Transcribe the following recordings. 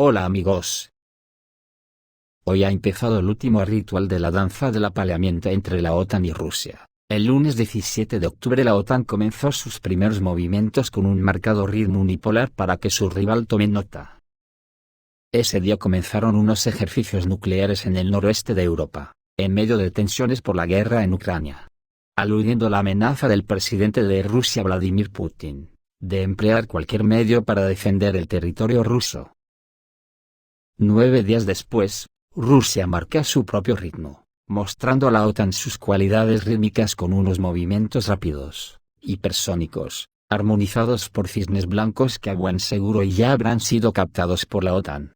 Hola amigos. Hoy ha empezado el último ritual de la danza del apaleamiento entre la OTAN y Rusia. El lunes 17 de octubre la OTAN comenzó sus primeros movimientos con un marcado ritmo unipolar para que su rival tome nota. Ese día comenzaron unos ejercicios nucleares en el noroeste de Europa, en medio de tensiones por la guerra en Ucrania. Aludiendo a la amenaza del presidente de Rusia Vladimir Putin, de emplear cualquier medio para defender el territorio ruso. 9 días después, Rusia marca su propio ritmo, mostrando a la OTAN sus cualidades rítmicas con unos movimientos rápidos, hipersónicos, armonizados por cisnes blancos que a buen seguro ya habrán sido captados por la OTAN.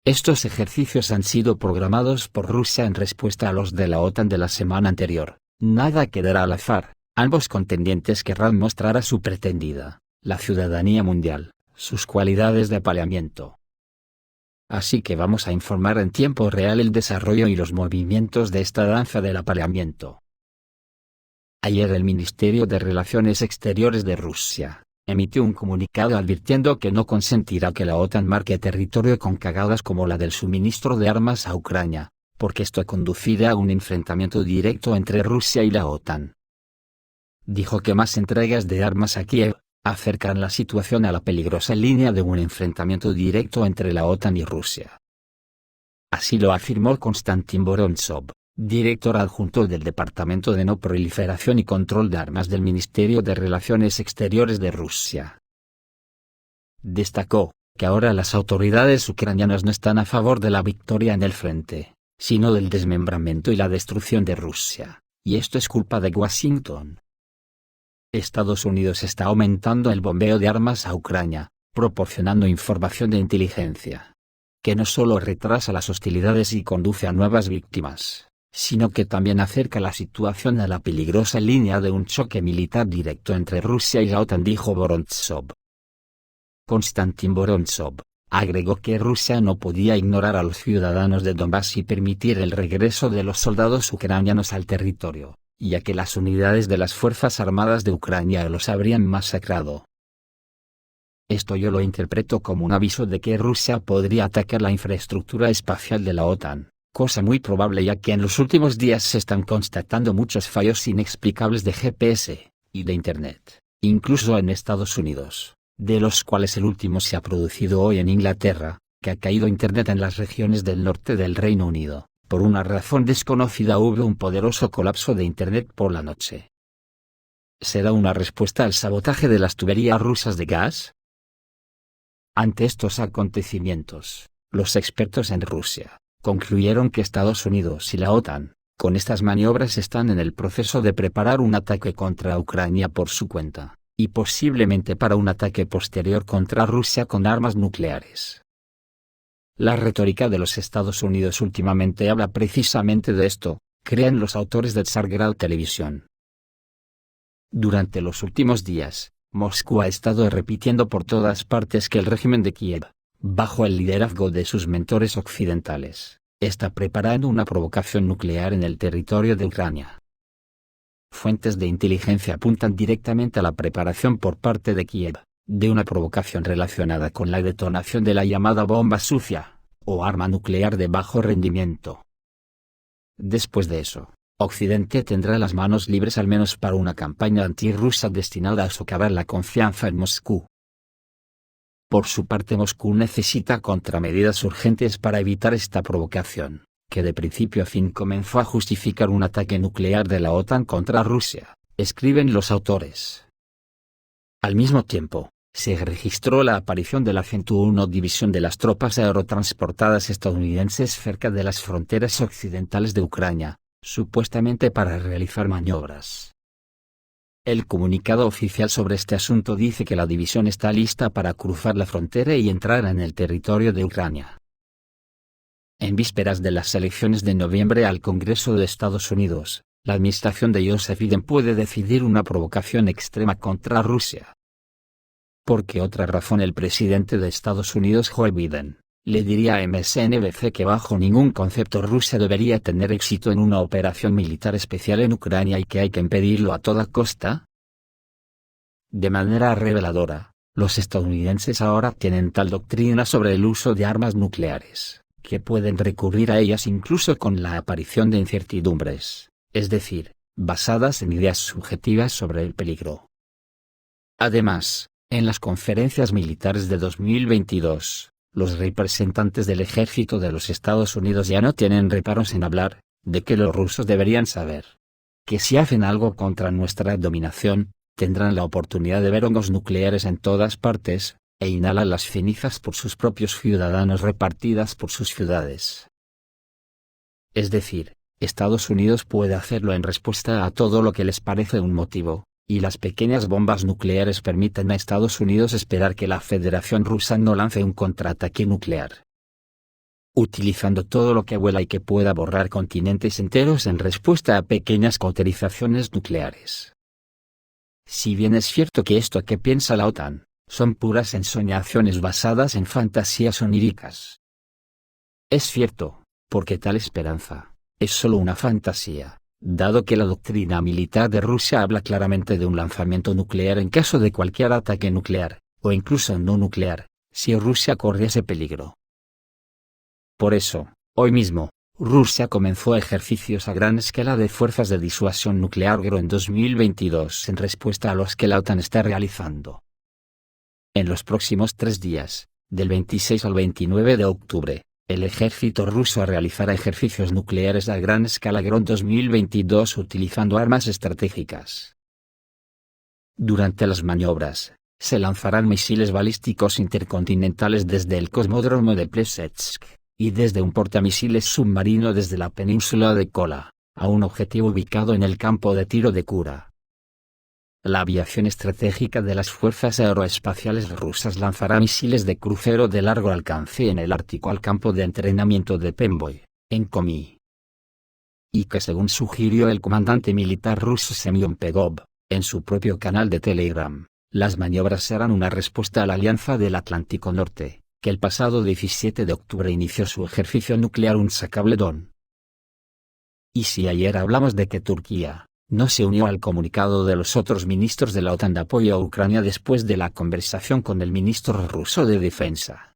Estos ejercicios han sido programados por Rusia en respuesta a los de la OTAN de la semana anterior. Nada quedará al azar, ambos contendientes querrán mostrar a su pretendida, la ciudadanía mundial, sus cualidades de apaleamiento. Así que vamos a informar en tiempo real el desarrollo y los movimientos de esta danza del apaleamiento. Ayer el Ministerio de Relaciones Exteriores de Rusia emitió un comunicado advirtiendo que no consentirá que la OTAN marque territorio con cagadas como la del suministro de armas a Ucrania, porque esto conducirá a un enfrentamiento directo entre Rusia y la OTAN. Dijo que más entregas de armas a Kiev acercan la situación a la peligrosa línea de un enfrentamiento directo entre la OTAN y Rusia. Así lo afirmó Konstantin Vorontsov, director adjunto del Departamento de No Proliferación y Control de Armas del Ministerio de Relaciones Exteriores de Rusia. Destacó que ahora las autoridades ucranianas no están a favor de la victoria en el frente, sino del desmembramiento y la destrucción de Rusia, y esto es culpa de Washington. Estados Unidos está aumentando el bombeo de armas a Ucrania, proporcionando información de inteligencia, que no solo retrasa las hostilidades y conduce a nuevas víctimas, sino que también acerca la situación a la peligrosa línea de un choque militar directo entre Rusia y la OTAN, dijo Vorontsov. Konstantin Vorontsov agregó que Rusia no podía ignorar a los ciudadanos de Donbass y permitir el regreso de los soldados ucranianos al territorio, ya que las unidades de las Fuerzas Armadas de Ucrania los habrían masacrado. Esto yo lo interpreto como un aviso de que Rusia podría atacar la infraestructura espacial de la OTAN, cosa muy probable ya que en los últimos días se están constatando muchos fallos inexplicables de GPS y de Internet, incluso en Estados Unidos, de los cuales el último se ha producido hoy en Inglaterra, que ha caído Internet en las regiones del norte del Reino Unido. Por una razón desconocida hubo un poderoso colapso de Internet por la noche. ¿Será una respuesta al sabotaje de las tuberías rusas de gas? Ante estos acontecimientos, los expertos en Rusia concluyeron que Estados Unidos y la OTAN, con estas maniobras están en el proceso de preparar un ataque contra Ucrania por su cuenta, y posiblemente para un ataque posterior contra Rusia con armas nucleares. La retórica de los Estados Unidos últimamente habla precisamente de esto, creen los autores de Tsargrad Televisión. Durante los últimos días, Moscú ha estado repitiendo por todas partes que el régimen de Kiev, bajo el liderazgo de sus mentores occidentales, está preparando una provocación nuclear en el territorio de Ucrania. Fuentes de inteligencia apuntan directamente a la preparación por parte de Kiev de una provocación relacionada con la detonación de la llamada bomba sucia, o arma nuclear de bajo rendimiento. Después de eso, Occidente tendrá las manos libres al menos para una campaña antirrusa destinada a socavar la confianza en Moscú. Por su parte, Moscú necesita contramedidas urgentes para evitar esta provocación, que de principio a fin comenzó a justificar un ataque nuclear de la OTAN contra Rusia, escriben los autores. Al mismo tiempo, se registró la aparición de la 101 División de las tropas aerotransportadas estadounidenses cerca de las fronteras occidentales de Ucrania, supuestamente para realizar maniobras. El comunicado oficial sobre este asunto dice que la división está lista para cruzar la frontera y entrar en el territorio de Ucrania. En vísperas de las elecciones de noviembre al Congreso de Estados Unidos, la administración de Joseph Biden puede decidir una provocación extrema contra Rusia. ¿Por qué otra razón el presidente de Estados Unidos Joe Biden le diría a MSNBC que bajo ningún concepto Rusia debería tener éxito en una operación militar especial en Ucrania y que hay que impedirlo a toda costa? De manera reveladora, Los estadounidenses ahora tienen tal doctrina sobre el uso de armas nucleares, que pueden recurrir a ellas incluso con la aparición de incertidumbres, es decir, basadas en ideas subjetivas sobre el peligro. Además, en las conferencias militares de 2022, los representantes del ejército de los Estados Unidos ya no tienen reparos en hablar de que los rusos deberían saber que si hacen algo contra nuestra dominación, tendrán la oportunidad de ver hongos nucleares en todas partes, e inhalar las cenizas por sus propios ciudadanos repartidas por sus ciudades. Es decir, Estados Unidos puede hacerlo en respuesta a todo lo que les parece un motivo, y las pequeñas bombas nucleares permiten a Estados Unidos esperar que la Federación Rusa no lance un contraataque nuclear, utilizando todo lo que vuela y que pueda borrar continentes enteros en respuesta a pequeñas cauterizaciones nucleares. Si bien es cierto que esto que piensa la OTAN, son puras ensoñaciones basadas en fantasías oníricas. Es cierto, porque tal esperanza es solo una fantasía, dado que la doctrina militar de Rusia habla claramente de un lanzamiento nuclear en caso de cualquier ataque nuclear, o incluso no nuclear, si Rusia corriese peligro. Por eso, hoy mismo, Rusia comenzó ejercicios a gran escala de fuerzas de disuasión nuclear en 2022 en respuesta a los que la OTAN está realizando. En los próximos 3 días, del 26 al 29 de octubre, el ejército ruso realizará ejercicios nucleares a gran escala en 2022 utilizando armas estratégicas. Durante las maniobras, se lanzarán misiles balísticos intercontinentales desde el cosmódromo de Plesetsk, y desde un portamisiles submarino desde la península de Kola, a un objetivo ubicado en el campo de tiro de Kura. La aviación estratégica de las fuerzas aeroespaciales rusas lanzará misiles de crucero de largo alcance en el Ártico al campo de entrenamiento de Pemboy, en Komi. Y que según sugirió el comandante militar ruso Semyon Pegov, en su propio canal de Telegram, las maniobras serán una respuesta a la Alianza del Atlántico Norte, que el pasado 17 de octubre inició su ejercicio nuclear Unsakabledon. Y si ayer hablamos de que Turquía no se unió al comunicado de los otros ministros de la OTAN de apoyo a Ucrania después de la conversación con el ministro ruso de Defensa.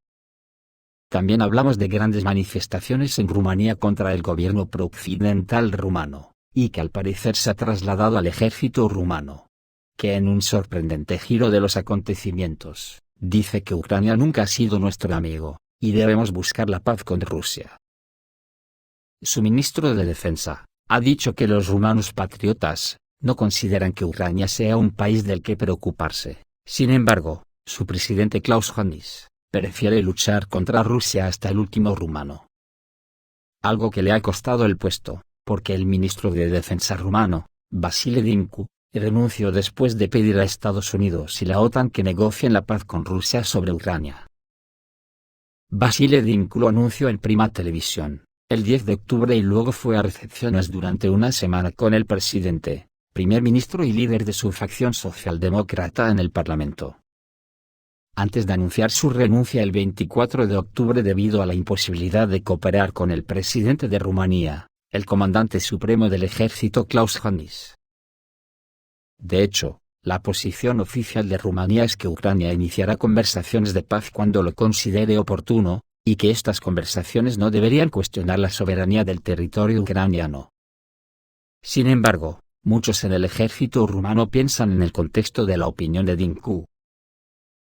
También hablamos de grandes manifestaciones en Rumanía contra el gobierno prooccidental rumano, y que al parecer se ha trasladado al ejército rumano, que en un sorprendente giro de los acontecimientos, dice que Ucrania nunca ha sido nuestro amigo, y debemos buscar la paz con Rusia. Su ministro de Defensa ha dicho que los rumanos patriotas no consideran que Ucrania sea un país del que preocuparse. Sin embargo, su presidente Klaus Johannis prefiere luchar contra Rusia hasta el último rumano. Algo que le ha costado el puesto, porque el ministro de Defensa rumano, Vasile Dinku, renunció después de pedir a Estados Unidos y la OTAN que negocien la paz con Rusia sobre Ucrania. Vasile Dinku lo anunció en Prima Televisión, el 10 de octubre y luego fue a recepciones durante una semana con el presidente, primer ministro y líder de su facción socialdemócrata en el Parlamento. Antes de anunciar su renuncia el 24 de octubre debido a la imposibilidad de cooperar con el presidente de Rumanía, el comandante supremo del ejército Klaus Johannis. De hecho, la posición oficial de Rumanía es que Ucrania iniciará conversaciones de paz cuando lo considere oportuno, y que estas conversaciones no deberían cuestionar la soberanía del territorio ucraniano. Sin embargo, muchos en el ejército rumano piensan en el contexto de la opinión de Dinku.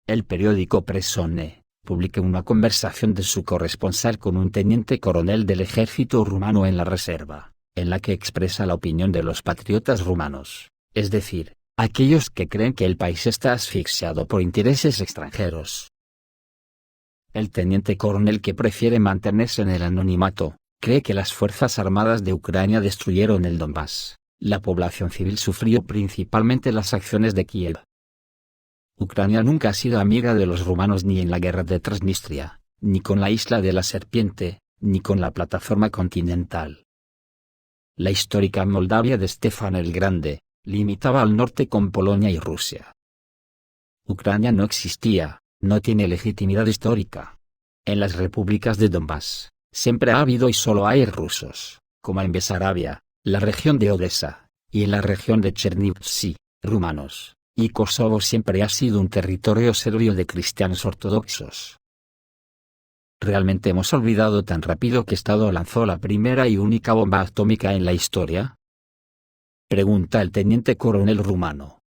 El periódico Presone publica una conversación de su corresponsal con un teniente coronel del ejército rumano en la reserva, en la que expresa la opinión de los patriotas rumanos, es decir, aquellos que creen que el país está asfixiado por intereses extranjeros. El teniente coronel, que prefiere mantenerse en el anonimato, cree que las Fuerzas Armadas de Ucrania destruyeron el Donbass. La población civil sufrió principalmente las acciones de Kiev. Ucrania nunca ha sido amiga de los rumanos ni en la guerra de Transnistria, ni con la isla de la Serpiente, ni con la plataforma continental. La histórica Moldavia de Stefan el Grande limitaba al norte con Polonia y Rusia. Ucrania no existía, no tiene legitimidad histórica. En las repúblicas de Donbass, siempre ha habido y solo hay rusos, como en Besarabia, la región de Odessa, y en la región de Chernivtsi, rumanos, y Kosovo siempre ha sido un territorio serbio de cristianos ortodoxos. ¿Realmente hemos olvidado tan rápido qué Estado lanzó la primera y única bomba atómica en la historia? Pregunta el teniente coronel rumano.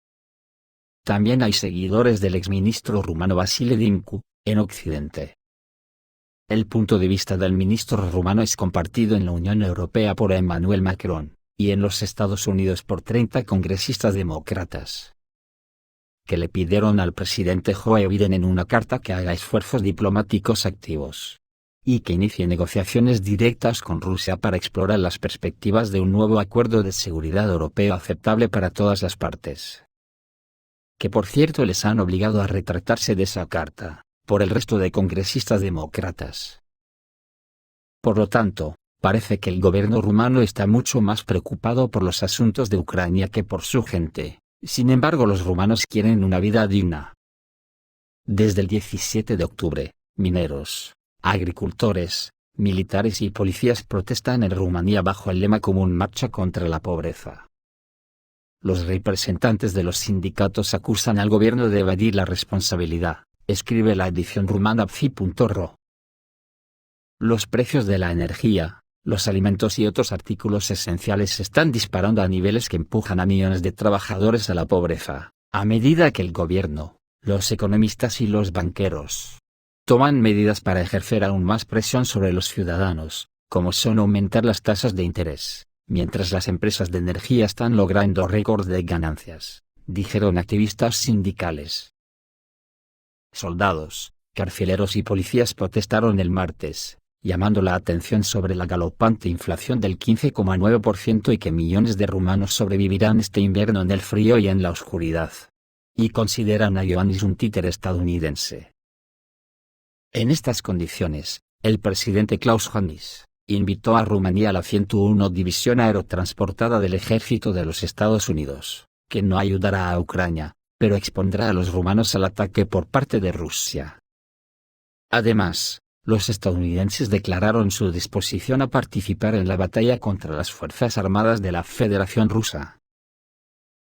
También hay seguidores del exministro rumano Vasile Dinku, en Occidente. El punto de vista del ministro rumano es compartido en la Unión Europea por Emmanuel Macron, y en los Estados Unidos por 30 congresistas demócratas, que le pidieron al presidente Joe Biden en una carta que haga esfuerzos diplomáticos activos, y que inicie negociaciones directas con Rusia para explorar las perspectivas de un nuevo acuerdo de seguridad europeo aceptable para todas las partes. Que por cierto les han obligado a retractarse de esa carta, por el resto de congresistas demócratas. Por lo tanto, parece que el gobierno rumano está mucho más preocupado por los asuntos de Ucrania que por su gente. Sin embargo, los rumanos quieren una vida digna. Desde el 17 de octubre, mineros, agricultores, militares y policías protestan en Rumanía bajo el lema común Marcha contra la pobreza. Los representantes de los sindicatos acusan al gobierno de evadir la responsabilidad, escribe la edición rumana pfi.ro. Los precios de la energía, los alimentos y otros artículos esenciales se están disparando a niveles que empujan a millones de trabajadores a la pobreza, a medida que el gobierno, los economistas y los banqueros toman medidas para ejercer aún más presión sobre los ciudadanos, como son aumentar las tasas de interés, mientras las empresas de energía están logrando récord de ganancias, dijeron activistas sindicales. Soldados, carceleros y policías protestaron el martes, llamando la atención sobre la galopante inflación del 15,9% y que millones de rumanos sobrevivirán este invierno en el frío y en la oscuridad. Y consideran a Iohannis un títere estadounidense. En estas condiciones, el presidente Klaus Iohannis invitó a Rumanía a la 101 División Aerotransportada del Ejército de los Estados Unidos, que no ayudará a Ucrania, pero expondrá a los rumanos al ataque por parte de Rusia. Además, los estadounidenses declararon su disposición a participar en la batalla contra las Fuerzas Armadas de la Federación Rusa.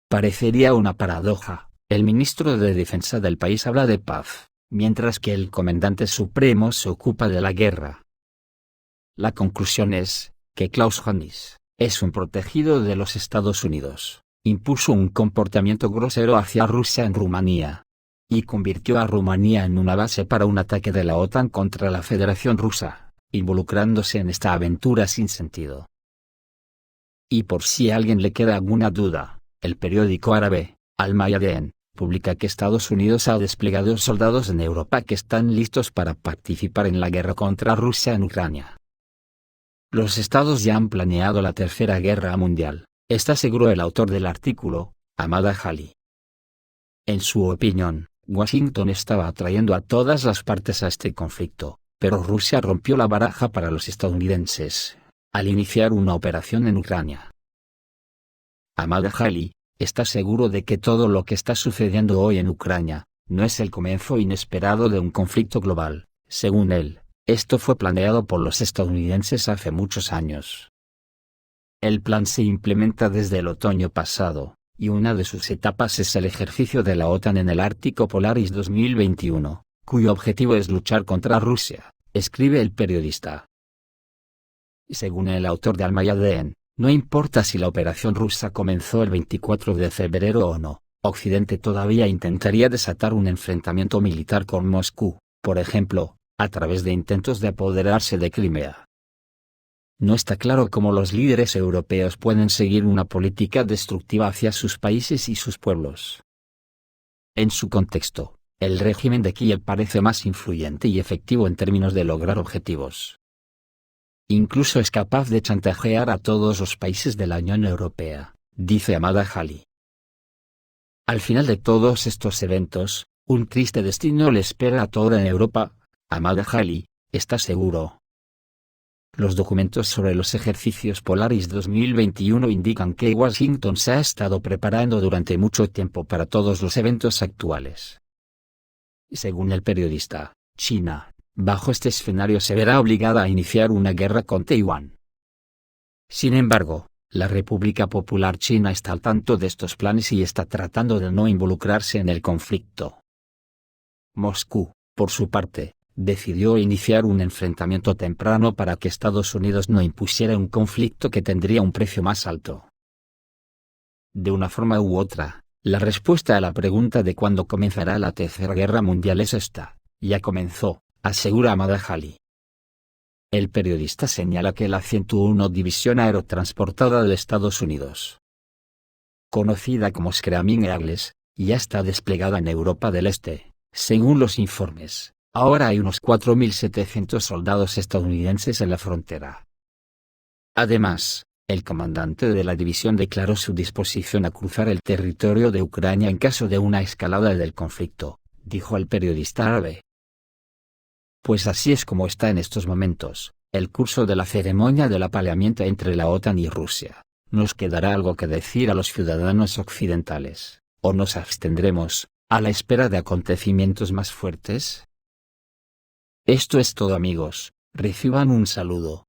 Parecería una paradoja, el ministro de Defensa del país habla de paz, mientras que el comandante supremo se ocupa de la guerra. La conclusión es, que Klaus Iohannis es un protegido de los Estados Unidos, impuso un comportamiento grosero hacia Rusia en Rumanía, y convirtió a Rumanía en una base para un ataque de la OTAN contra la Federación Rusa, involucrándose en esta aventura sin sentido. Y por si a alguien le queda alguna duda, el periódico árabe, Al-Mayadeen, publica que Estados Unidos ha desplegado soldados en Europa que están listos para participar en la guerra contra Rusia en Ucrania. Los estados ya han planeado la Tercera Guerra Mundial, está seguro el autor del artículo, Ahmad Ali. En su opinión, Washington estaba atrayendo a todas las partes a este conflicto, pero Rusia rompió la baraja para los estadounidenses, al iniciar una operación en Ucrania. Ahmad Ali está seguro de que todo lo que está sucediendo hoy en Ucrania no es el comienzo inesperado de un conflicto global. Según él, esto fue planeado por los estadounidenses hace muchos años. El plan se implementa desde el otoño pasado, y una de sus etapas es el ejercicio de la OTAN en el Ártico Polaris 2021, cuyo objetivo es luchar contra Rusia, escribe el periodista. Según el autor de Al-Mayadeen, no importa si la operación rusa comenzó el 24 de febrero o no, Occidente todavía intentaría desatar un enfrentamiento militar con Moscú, por ejemplo, a través de intentos de apoderarse de Crimea. No está claro cómo los líderes europeos pueden seguir una política destructiva hacia sus países y sus pueblos. En su contexto, el régimen de Kiev parece más influyente y efectivo en términos de lograr objetivos. Incluso es capaz de chantajear a todos los países de la Unión Europea, dice Ahmad Ali. Al final de todos estos eventos, un triste destino le espera a toda Europa, Ahmad Ali está seguro. Los documentos sobre los ejercicios Polaris 2021 indican que Washington se ha estado preparando durante mucho tiempo para todos los eventos actuales. Según el periodista, China, bajo este escenario se verá obligada a iniciar una guerra con Taiwán. Sin embargo, la República Popular China está al tanto de estos planes y está tratando de no involucrarse en el conflicto. Moscú, por su parte, decidió iniciar un enfrentamiento temprano para que Estados Unidos no impusiera un conflicto que tendría un precio más alto. De una forma u otra, la respuesta a la pregunta de cuándo comenzará la Tercera Guerra Mundial es esta: ya comenzó, asegura Ahmad Ali. El periodista señala que la 101 División Aerotransportada de Estados Unidos, conocida como Screaming Eagles, ya está desplegada en Europa del Este. Según los informes, ahora hay unos 4.700 soldados estadounidenses en la frontera. Además, el comandante de la división declaró su disposición a cruzar el territorio de Ucrania en caso de una escalada del conflicto, dijo el periodista árabe. Pues así es como está en estos momentos el curso de la ceremonia del apaleamiento entre la OTAN y Rusia. ¿Nos quedará algo que decir a los ciudadanos occidentales, o nos abstendremos, a la espera de acontecimientos más fuertes? Esto es todo, amigos. Reciban un saludo.